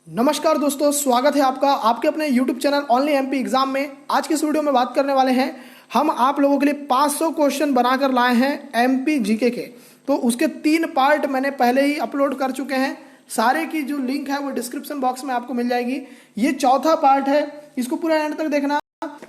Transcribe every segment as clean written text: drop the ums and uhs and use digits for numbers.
नमस्कार दोस्तों, स्वागत है आपका आपके अपने YouTube channel only MP exam में। आज की इस वीडियो में बात करने वाले हैं हम आप लोगों के लिए 500 क्वेश्चन बनाकर लाए हैं एमपी जीके के। तो उसके 3 पार्ट मैंने पहले ही अपलोड कर चुके हैं। सारे की जो लिंक है वो डिस्क्रिप्शन बॉक्स में आपको मिल जाएगी। ये चौथा पार्ट है, इसको पूरा एंड तक देखना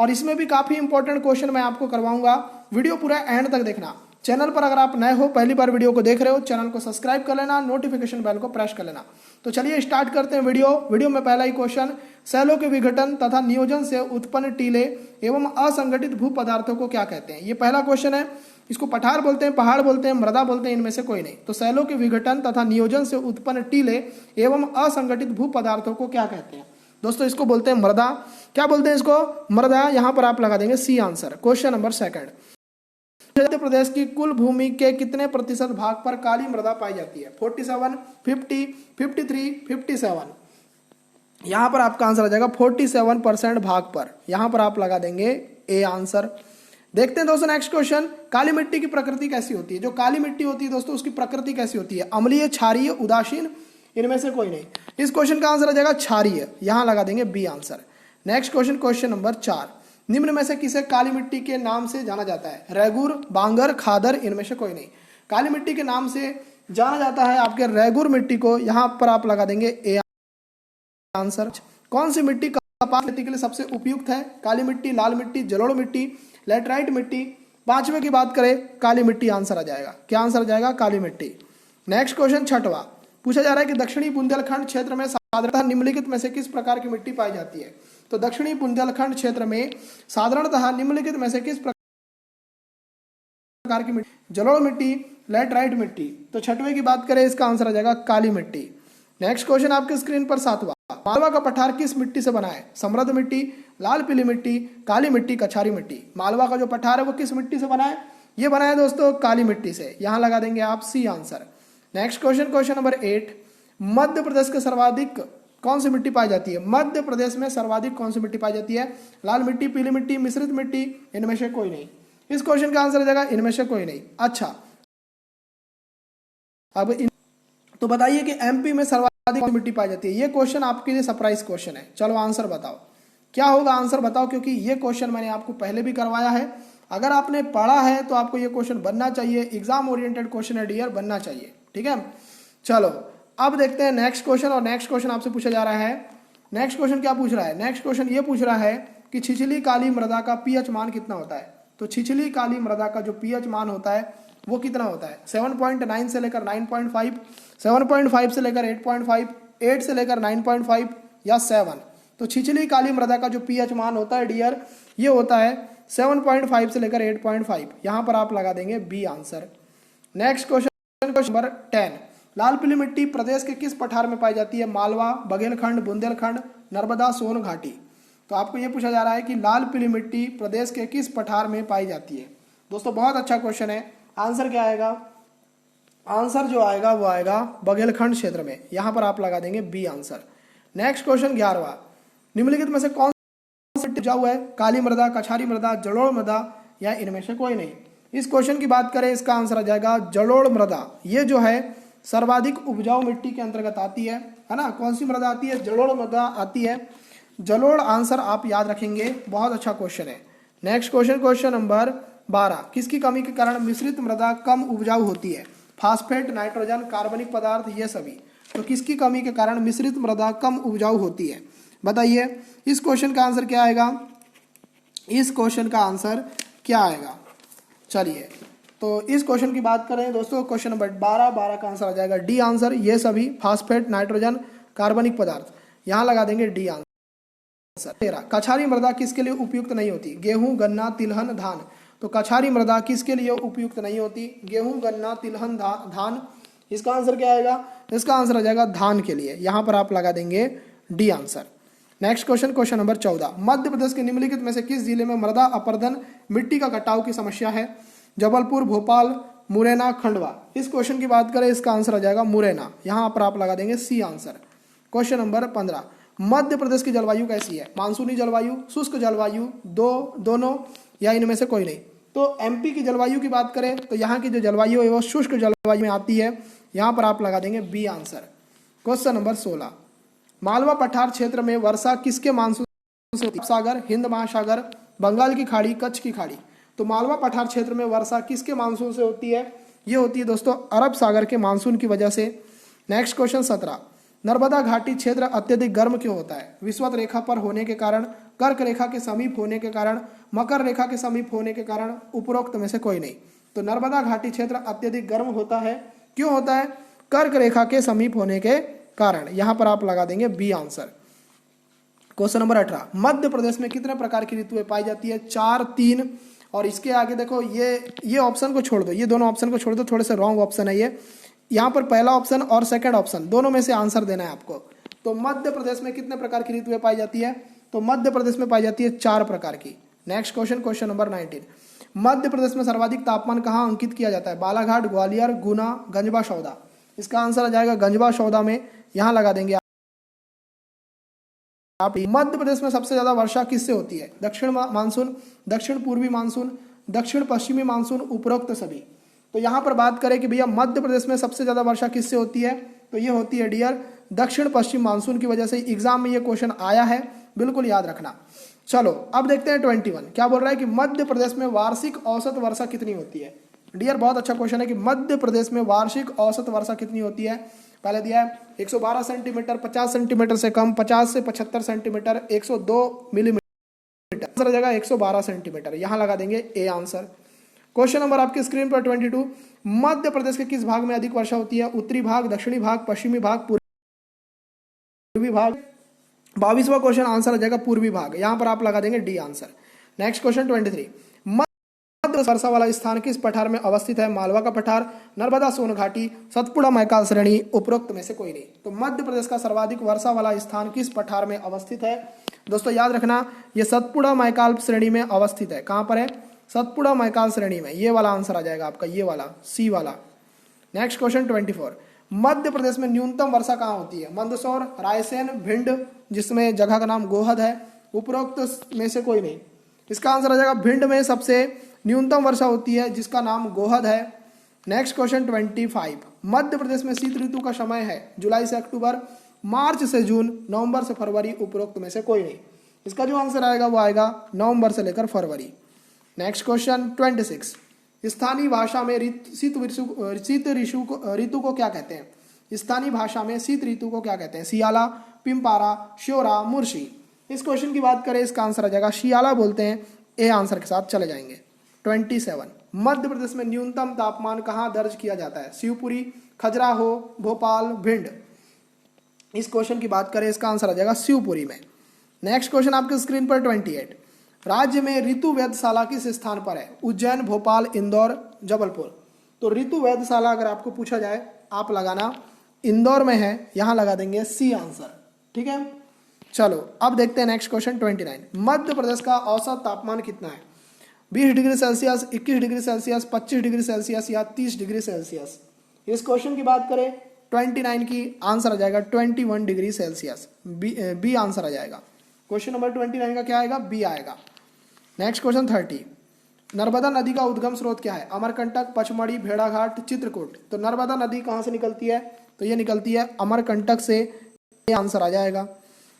और इसमें भी काफी इंपॉर्टेंट क्वेश्चन मैं आपको करवाऊंगा। वीडियो पूरा एंड तक देखना। चैनल पर अगर आप नए हो, पहली बार वीडियो को देख रहे हो, चैनल को सब्सक्राइब कर लेना, नोटिफिकेशन बेल को प्रेस कर लेना। तो चलिए स्टार्ट करते हैं वीडियो में पहला ही क्वेश्चन, सेलों के विघटन तथा नियोजन से उत्पन्न टीले एवं असंगठित भू पदार्थों को क्या कहते हैं। ये पहला क्वेश्चन है। इसको पठार बोलते हैं, पहाड़ बोलते हैं, मृदा बोलते हैं, इनमें से कोई नहीं। तो सेलों के विघटन तथा नियोजन से उत्पन्न टीले एवं असंगठित भू पदार्थों को क्या कहते हैं दोस्तों? इसको बोलते हैं मृदा। क्या बोलते हैं इसको? मृदा। यहां पर आप लगा देंगे C answer. Question number 2, Madhya Pradesh की कुल भूमि के कितने प्रतिशत भाग पर काली मृदा पाई जाती है? 47, 50, 53, 57। यहां पर आपका आंसर आ जाएगा 47% भाग पर। यहां पर आप लगा देंगे ए आंसर। देखते हैं दोस्तों नेक्स्ट क्वेश्चन, काली मिट्टी की प्रकृति कैसी होती है? जो काली मिट्टी होती है दोस्तों, उसकी प्रकृति कैसी होती है? अम्लीय, क्षारीय, उदासीन, इनमें से कोई नहीं। इस क्वेश्चन का आंसर आ जाएगा क्षारीय। यहां लगा देंगे B answer. Next question, question number 4, निम्न में से किसे काली मिट्टी के नाम से जाना जाता है? रैगुर, बांगर, खादर, इनमें से कोई नहीं। काली मिट्टी के नाम से जाना जाता है आपके रैगुर मिट्टी को। यहां पर आप लगा देंगे ए आंसर। कौन सी मिट्टी कपास खेती के लिए सबसे उपयुक्त है? काली मिट्टी, लाल मिट्टी, जलोढ़ मिट्टी, लैटराइट मिट्टी। 5वें की बात करें, काली मिट्टी आंसर आ जाएगा। क्या आंसर आ जाएगा? काली मिट्टी। नेक्स्ट क्वेश्चन 6वां, पूछा जा रहा है कि दक्षिणी बुंदेलखंड क्षेत्र में साधारणतः निम्नलिखित में से किस प्रकार की मिट्टी पाई जाती है? तो दक्षिणी बुंदेलखंड क्षेत्र में साधारणतः निम्नलिखित में से किस प्रकार की मिट्टी? जलोढ़ मिट्टी, लैटराइट मिट्टी। तो 6वें की बात करें, इसका आंसर आ जाएगा काली मिट्टी। नेक्स्ट क्वेश्चन आपके स्क्रीन पर 7वां, मालवा का पठार किस मिट्टी से बना है? समृद्ध मिट्टी, लाल पीली मिट्टी, काली मिट्टी, कछारी मिट्टी। मालवा का जो पठार है वो किस मिट्टी से बना है? ये बना है दोस्तों काली मिट्टी से। यहां लगा देंगे आप C answer. Next question, question number 8, Madhya Pradesh के सर्वाधिक कौन सी मिट्टी पाई जाती है? मध्य प्रदेश में सर्वाधिक कौन सी मिट्टी पाई जाती है? लाल मिट्टी, पीली मिट्टी, मिश्रित मिट्टी, इनमें से कोई नहीं। इस क्वेश्चन का आंसर आ जाएगा इनमें से कोई नहीं। अच्छा, अब तो बताइए कि एमपी में सर्वाधिक कौन सी मिट्टी पाई जाती है? ये क्वेश्चन आपके लिए सरप्राइज क्वेश्चन है। चलो आंसर बताओ, क्या होगा? आंसर बताओ, क्योंकि ये क्वेश्चन मैंने आपको पहले भी करवाया है। अगर आपने पढ़ा है तो आपको ये क्वेश्चन बनना चाहिए। एग्जाम ओरिएंटेड क्वेश्चन है डियर, बनना चाहिए। ठीक है, चलो अब देखते हैं नेक्स्ट क्वेश्चन। और नेक्स्ट क्वेश्चन आपसे पूछा जा रहा है, नेक्स्ट क्वेश्चन क्या पूछ रहा है? नेक्स्ट क्वेश्चन ये पूछ रहा है कि छिछली काली मृदा का पीएच मान कितना होता है? तो छिछली काली मृदा का जो पीएच मान होता है वो कितना होता है? 7.9 से लेकर 9.5, 7.5 से लेकर 8.5, 8 से लेकर 9.5 या 7। तो छिछली काली मृदा का जो पीएच मान होता है डियर, ये होता है 7.5 से लेकर 8.5। यहां पर आप लगा देंगे B answer. Next question, question number 10, लाल पीली मिट्टी प्रदेश के किस पठार में पाई जाती है? मालवा, बघेलखंड, बुंदेलखंड, नर्मदा, सोन घाटी। तो आपको यह पूछा जा रहा है कि लाल पीली मिट्टी प्रदेश के किस पठार में पाई जाती है? दोस्तों बहुत अच्छा क्वेश्चन है। आंसर क्या आएगा? आंसर जो आएगा वो आएगा बघेलखंड क्षेत्र में। यहां पर आप लगा देंगे बी आंसर। नेक्स्ट क्वेश्चन 11वां, निम्नलिखित में से कौन सी मिट्टी उपजाऊ है? काली मृदा, कछारी मृदा, जलोढ़ मृदा या इनमें से कोई नहीं। इस क्वेश्चन की बात करें, इसका आंसर आ जाएगा जलोढ़ मृदा। ये जो है सर्वाधिक उपजाऊ मिट्टी के अंतर्गत आती है ना? कौन सी मृदा आती है? जलोढ़ मृदा आती है। जलोढ़ आंसर आप याद रखेंगे, बहुत अच्छा क्वेश्चन है। नेक्स्ट क्वेश्चन, क्वेश्चन नंबर 12, किसकी कमी के कारण मिश्रित मृदा कम उपजाऊ होती है? फास्फेट, नाइट्रोजन, कार्बनिक पदार्थ, ये सभी। तो किसकी कमी के कारण मिश्रित मृदा कम उपजाऊ होती है? बताइए इस क्वेश्चन का आंसर क्या आएगा? इस क्वेश्चन का आंसर क्या आएगा? चलिए, तो इस क्वेश्चन की बात करें दोस्तों, क्वेश्चन नंबर 12 का आंसर आ जाएगा डी आंसर। ये सभी फास्फेट, नाइट्रोजन, कार्बनिक पदार्थ। यहां लगा देंगे डी आंसर। 13, कछारी मृदा किसके लिए उपयुक्त नहीं होती? गेहूं, गन्ना, तिलहन, धान। तो कछारी मृदा किसके लिए उपयुक्त नहीं होती? गेहूं, गन्ना, तिलहन, धान। इसका आंसर क्या आएगा? इसका आंसर आ जाएगा धान के लिए। यहां पर आप लगा देंगे D answer. Next question, question number 14, मध्य प्रदेश के निम्नलिखित में से किस जिले में मृदा अपरदन, मिट्टी का कटाव की समस्या है? जबलपुर, भोपाल, मुरैना, खंडवा। इस क्वेश्चन की बात करें, इसका आंसर आ जाएगा मुरैना। यहां पर आप लगा देंगे C answer. Question number 15, Madhya Pradesh की जलवायु कैसी है? मानसूनी जलवायु, शुष्क जलवायु, दोनों या इनमें से कोई नहीं। तो एमपी की जलवायु की बात करें तो यहाँ की जो जलवायु है वो शुष्क जलवायु में आती है। यहां पर आप लगा देंगे B answer. Question number 16, Malwa पठार क्षेत्र में वर्षा किसके मानसून से होती है? सागर, हिंद महासागर, बंगाल की खाड़ी, कच्छ की खाड़ी। तो मालवा पठार क्षेत्र में वर्षा किसके मानसून से होती है? ये होती है दोस्तों अरब सागर के मानसून की वजह से। नेक्स्ट क्वेश्चन 17, नर्मदा घाटी क्षेत्र अत्यधिक गर्म क्यों होता है? विषुवत रेखा पर होने के कारण, कर्क रेखा के समीप होने के कारण, मकर रेखा के समीप होने के कारण, उपरोक्त में से कोई नहीं। तो नर्मदा घाटी क्षेत्र अत्यधिक गर्म होता है, क्यों होता है? कर्क रेखा के समीप होने के कारण। यहां पर आप लगा देंगे B answer. Question number 18, Madhya Pradesh में कितने प्रकार की ऋतुएं पाई जाती है? 4, 3 और इसके आगे देखो ये ऑप्शन को छोड़ दो, ये दोनों ऑप्शन को छोड़ दो, थोड़े से रॉन्ग ऑप्शन है ये। यहाँ पर पहला ऑप्शन और सेकंड ऑप्शन दोनों में से आंसर देना है आपको। तो मध्य प्रदेश में कितने प्रकार की ऋतुएं पाई जाती है? तो मध्य प्रदेश में पाई जाती है 4 प्रकार की। Next question, question number 19, Madhya Pradesh में सर्वाधिक तापमान कहाँ अंकित किया जाता है? बालाघाट, ग्वालियर, गुना, गंजबा सौदा। इसका आंसर आ जाएगा गंजबा सौदा में, यहाँ लगा देंगे आप। मध्य प्रदेश में सबसे ज्यादा वर्षा किससे होती है? दक्षिण मानसून, दक्षिण पूर्वी मानसून, दक्षिण पश्चिमी मानसून, उपरोक्त सभी। तो यहां पर बात करें कि भैया मध्य प्रदेश में सबसे ज्यादा वर्षा किससे होती है? तो ये होती है डियर दक्षिण पश्चिम मानसून की वजह से। एग्जाम में ये क्वेश्चन आया है, बिल्कुल याद रखना। चलो अब देखते हैं 21, क्या बोल रहा है कि मध्य प्रदेश में वार्षिक औसत वर्षा कितनी होती है? डियर बहुत अच्छा क्वेश्चन है कि मध्य प्रदेश में वार्षिक औसत वर्षा कितनी होती है? पहले दिया है 112 सेंटीमीटर, 50 सेंटीमीटर से कम, 50 से 75 सेंटीमीटर, 102 मिलीमीटर। आंसर आ जाएगा 112 सेंटीमीटर, यहां लगा देंगे ए आंसर। क्वेश्चन नंबर आपकी स्क्रीन पर 22, मध्य प्रदेश के किस भाग में अधिक वर्षा होती है? उत्तरी भाग, दक्षिणी भाग, पश्चिमी भाग, पूर्वी भाग। 22वां क्वेश्चन आंसर आ जाएगा पूर्वी भाग, यहां पर आप लगा देंगे डी आंसर। नेक्स्ट क्वेश्चन 23, मध्य वर्षा वाला स्थान किस पठार में अवस्थित है? मालवा का पठार, नर्मदा सोन घाटी, सतपुड़ा मैकाल श्रेणी, उपरोक्त में से कोई नहीं। तो मध्य प्रदेश का सर्वाधिक वर्षा वाला स्थान किस पठार में अवस्थित है? दोस्तों याद रखना, यह सतपुड़ा मैकाल श्रेणी में अवस्थित है। कहां पर है? सतपुड़ा मैकाल श्रेणी में। ये वाला आंसर आ जाएगा आपका, ये वाला सी वाला। नेक्स्ट क्वेश्चन 24, मध्य प्रदेश में न्यूनतम वर्षा कहाँ होती है? मंदसौर, रायसेन, भिंड, जिसमें जगह का नाम गोहद है, उपरोक्त में से कोई नहीं। इसका आंसर आ जाएगा भिंड में सबसे न्यूनतम वर्षा होती है, जिसका नाम गोहद है। नेक्स्ट क्वेश्चन 25, मध्य प्रदेश में शीत ऋतु का समय है जुलाई से अक्टूबर, मार्च से जून, नवंबर से फरवरी, उपरोक्त में से कोई नहीं। इसका जो आंसर आएगा वो आएगा नवंबर से लेकर फरवरी। नेक्स्ट क्वेश्चन 26, स्थानीय भाषा में शीत ऋतु को क्या कहते हैं? स्थानीय भाषा में शीत ऋतु को क्या कहते हैं? सियाला, पिंपारा, श्योरा, मुर्शी। इस क्वेश्चन की बात करें, इसका आंसर आ जाएगा शियाला बोलते हैं। ए आंसर के साथ चले जाएंगे। 27, मध्य प्रदेश में न्यूनतम तापमान कहाँ दर्ज किया जाता है? शिवपुरी, खजुराहो, भोपाल, भिंड। इस क्वेश्चन की बात करें, इसका आंसर आ जाएगा शिवपुरी में। नेक्स्ट क्वेश्चन आपके स्क्रीन पर 28, राज्य में ऋतु वेधशाला किस स्थान पर है? उज्जैन, भोपाल, इंदौर, जबलपुर। तो ऋतु वेधशाला अगर आपको पूछा जाए, आप लगाना इंदौर में है, यहां लगा देंगे सी आंसर। ठीक है, चलो अब देखते हैं नेक्स्ट क्वेश्चन 29, मध्य प्रदेश का औसत तापमान कितना है? 20 degree Celsius, 21 degree Celsius, 25 degree Celsius या 30 डिग्री सेल्सियस। इस क्वेश्चन की बात करें 29 की, आंसर आ जाएगा 21 डिग्री सेल्सियस। बी आंसर आ जाएगा। क्वेश्चन नंबर 29 का क्या आएगा? बी आएगा। नेक्स्ट क्वेश्चन 30, नर्मदा नदी का उद्गम स्रोत क्या है? अमरकंटक, पचमढ़ी, भेड़ाघाट, चित्रकूट। तो नर्मदा नदी कहां से निकलती है? तो ये निकलती है अमरकंटक से, ये आंसर आ जाएगा।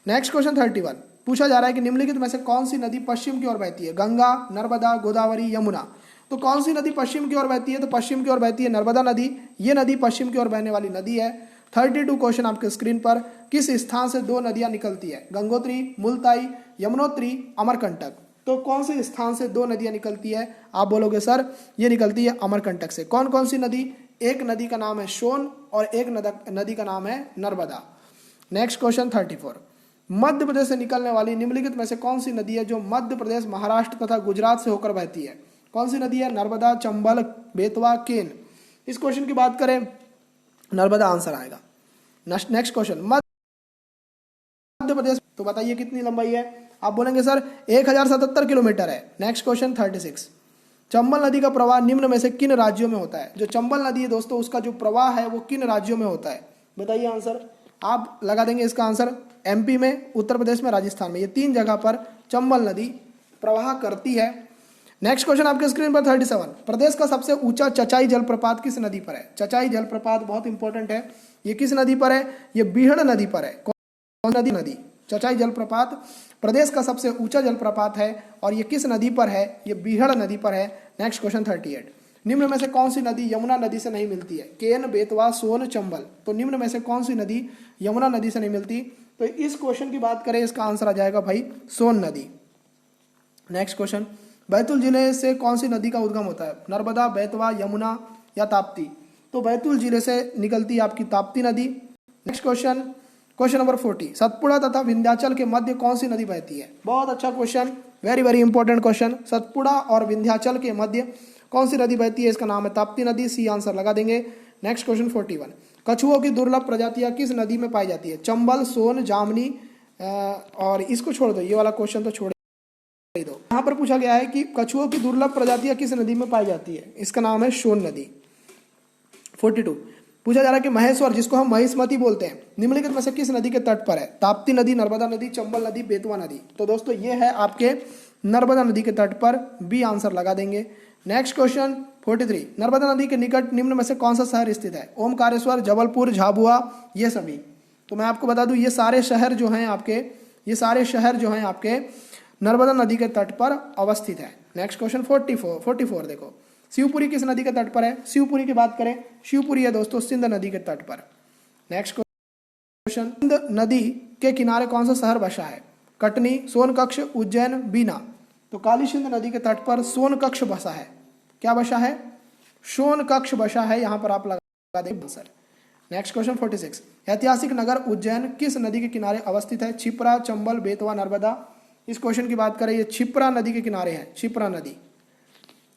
नेक्स्ट क्वेश्चन 31, पूछा जा रहा है कि निम्नलिखित में से कौन सी नदी पश्चिम की ओर बहती है? गंगा, नर्मदा, गोदावरी, यमुना। तो कौन सी नदी पश्चिम की ओर बहती है? तो पश्चिम की ओर बहती है नर्मदा नदी। ये नदी पश्चिम की ओर बहने वाली नदी है। 32 क्वेश्चन आपके स्क्रीन पर, किस स्थान से 2 नदियां निकलती है? गंगोत्री, मुलताई, यमुनोत्री, अमरकंटक। तो कौन से स्थान से 2 नदियां निकलती है? आप बोलोगे सर ये निकलती है अमरकंटक से। कौन कौन सी नदी? एक नदी का नाम है सोन और एक नदी का नाम है नर्मदा। नेक्स्ट क्वेश्चन 34, मध्य प्रदेश से निकलने वाली निम्नलिखित में से कौन सी नदी है जो मध्य प्रदेश, महाराष्ट्र तथा गुजरात से होकर बहती है? कौन सी नदी है? नर्मदा, चंबल, बेतवा, केन। इस क्वेश्चन की बात करें, नर्मदा आंसर आएगा। नेक्स्ट क्वेश्चन, मध्य प्रदेश, तो बताइए कितनी लंबाई है? आप बोलेंगे सर 1077 किलोमीटर है। नेक्स्ट क्वेश्चन 36, चंबल नदी का प्रवाह निम्न में से किन राज्यों में होता है? जो चंबल नदी है दोस्तों, उसका जो प्रवाह है वो किन राज्यों में होता है? बताइए आंसर। आप लगा देंगे इसका आंसर एमपी में, उत्तर प्रदेश में, राजस्थान में। ये 3 जगह पर चंबल नदी प्रवाह करती है। नेक्स्ट क्वेश्चन आपके स्क्रीन पर 37, प्रदेश का सबसे ऊंचा चचाई जलप्रपात किस नदी पर है? चचाई जलप्रपात बहुत इंपॉर्टेंट है। ये किस नदी पर है? ये बीहड़ नदी पर है। नदी नदी चचाई जलप्रपात प्रदेश का सबसे ऊंचा जलप्रपात है और ये किस नदी पर है? ये बीहड़ नदी पर है। नेक्स्ट क्वेश्चन 38, निम्न में से कौन सी नदी यमुना नदी से नहीं मिलती है? केन, बेतवा, सोन, चंबल। तो निम्न में से कौन सी नदी यमुना नदी से नहीं मिलती? तो इस क्वेश्चन की बात करें, इसका आंसर आ जाएगा भाई सोन नदी। नेक्स्ट क्वेश्चन, बैतूल जिले से कौन सी नदी का उद्गम होता है? नर्मदा, बेतवा, यमुना या ताप्ती? तो बैतूल जिले से निकलती है आपकी ताप्ती नदी। Next question, question number 40, Satpura तथा विंध्याचल के मध्य कौन सी नदी बहती है? बहुत अच्छा question, very very important question. Satpura और विंध्याचल के मध्य कौन सी नदी बहती है? इसका नाम है ताप्ती नदी। सी आंसर लगा देंगे। नेक्स्ट क्वेश्चन 41, कछुओं की दुर्लभ प्रजातियां किस नदी में पाई जाती है? चंबल, सोन, जामनी, और इसको छोड़ दो, ये वाला क्वेश्चन तो छोड़ ही दो। यहाँ पर पूछा गया है कि कछुओं की दुर्लभ प्रजातियां किस नदी में पाई जाती है? इसका नाम है सोन नदी। 42, पूछा जा रहा है कि महेश्वर, जिसको हम महिष्मती बोलते हैं, निम्नलिखित में से किस नदी के तट पर है? ताप्ती नदी, नर्मदा नदी, चंबल नदी, बेतवा नदी। तो दोस्तों ये है आपके नर्मदा नदी के तट पर। बी आंसर लगा देंगे। नेक्स्ट क्वेश्चन 43, नर्मदा नदी के निकट निम्न में से कौन सा शहर स्थित है? ओमकारेश्वर, जबलपुर, झाबुआ, ये सभी। तो मैं आपको बता दूं, ये सारे शहर जो हैं आपके नर्मदा नदी के तट पर अवस्थित है। नेक्स्ट क्वेश्चन 44 देखो, शिवपुरी किस नदी के तट पर है? शिवपुरी की बात करें, शिवपुरी है दोस्तों सिंध नदी के तट पर। नेक्स्ट क्वेश्चन, सिंध नदी के किनारे कौन सा शहर बसा है? कटनी, सोनकक्ष, उज्जैन, बीना। तो काली सिंध नदी के तट पर सोनकक्ष बसा है। क्या बसा है? सोनकक्ष बसा है। यहां पर आप लगा देंगे आंसर। नेक्स्ट क्वेश्चन 46, ऐतिहासिक नगर उज्जैन किस नदी के किनारे अवस्थित है? क्षिप्रा, चंबल, बेतवा, नर्मदा। इस क्वेश्चन की बात करें, ये क्षिप्रा नदी के किनारे है, क्षिप्रा नदी।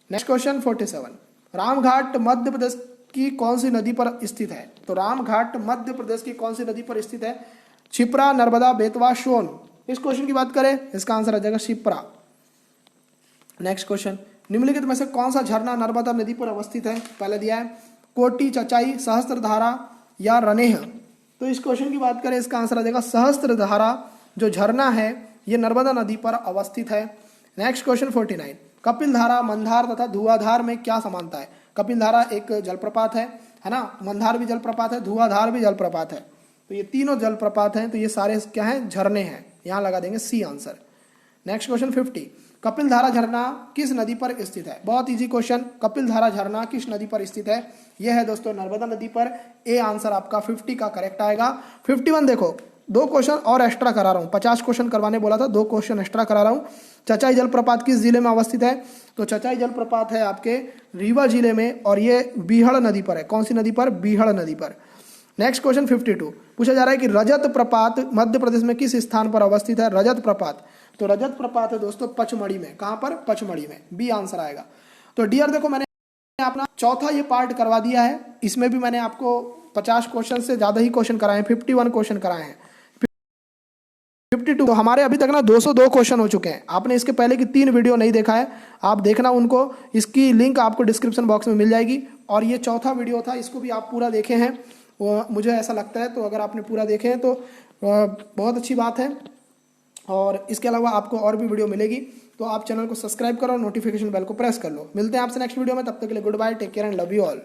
नेक्स्ट क्वेश्चन 47, रामघाट मध्य प्रदेश की कौन सी नदी पर स्थित है? तो रामघाट मध्य प्रदेश की कौन सी नदी पर स्थित है? क्षिप्रा, नर्मदा, बेतवा, सोन। इस क्वेश्चन की बात करें, इसका आंसर आ जाएगा क्षिप्रा। नेक्स्ट क्वेश्चन, निम्नलिखित में से कौन सा झरना नर्मदा नदी पर अवस्थित है? पहले दिया है कोटी, चचाई, सहस्त्रधारा या रनेह। तो इस क्वेश्चन की बात करें, इसका आंसर आ जाएगा सहस्त्रधारा। जो झरना है ये नर्मदा नदी पर अवस्थित है। नेक्स्ट क्वेश्चन 49, कपिलधारा, मंदार तथा धुआंधार में क्या समानता है? कपिलधारा एक जलप्रपात है ना, मंदार भी जलप्रपात है, धुआंधार भी जलप्रपात है। तो ये तीनों जलप्रपात हैं, तो ये सारे क्या हैं? झरने हैं। यहाँ लगा देंगे C answer. Next question 50, Kapildhara झरना किस नदी पर स्थित है? बहुत इजी क्वेश्चन, कपिलधारा झरना किस नदी पर स्थित है? यह है दोस्तों नर्मदा नदी पर। ए आंसर आपका 50 का करेक्ट आएगा। 51 देखो, 2 क्वेश्चन और एक्स्ट्रा करा रहा हूं, 50 क्वेश्चन करवाने बोला था, 2 क्वेश्चन एक्स्ट्रा करा रहा हूं। चचाई जलप्रपात किस जिले में अवस्थित है? तो चचाई जलप्रपात है आपके रीवा जिले में और ये बीहड़ नदी पर है। कौन सी नदी पर? बीहड़ नदी पर। नेक्स्ट क्वेश्चन 52, पूछा जा रहा है कि रजत प्रपात मध्य प्रदेश में किस स्थान पर अवस्थित है? रजत प्रपात, तो रजत प्रपात है दोस्तों पचमढ़ी में। कहां पर? पचमढ़ी में। बी आंसर आएगा। तो डियर देखो, मैंने अपना चौथा ये पार्ट करवा दिया है। इसमें भी मैंने आपको 50 क्वेश्चन से ज्यादा ही क्वेश्चन कराए हैं, 51 क्वेश्चन कराए हैं। 52, तो हमारे अभी तक ना 202 क्वेश्चन हो चुके हैं। आपने इसके पहले की 3 वीडियो नहीं देखा है, आप देखना उनको, इसकी लिंक आपको डिस्क्रिप्शन बॉक्स में मिल जाएगी। और ये चौथा वीडियो था, इसको भी आप पूरा देखे हैं, मुझे ऐसा लगता है। तो अगर आपने पूरा देखे हैं तो बहुत अच्छी बात है। और इसके अलावा आपको और भी वीडियो मिलेगी, तो आप चैनल को सब्सक्राइब करो और नोटिफिकेशन बेल को प्रेस कर लो। मिलते हैं आपसे नेक्स्ट वीडियो में, तब तक के लिए goodbye, take care and love you all.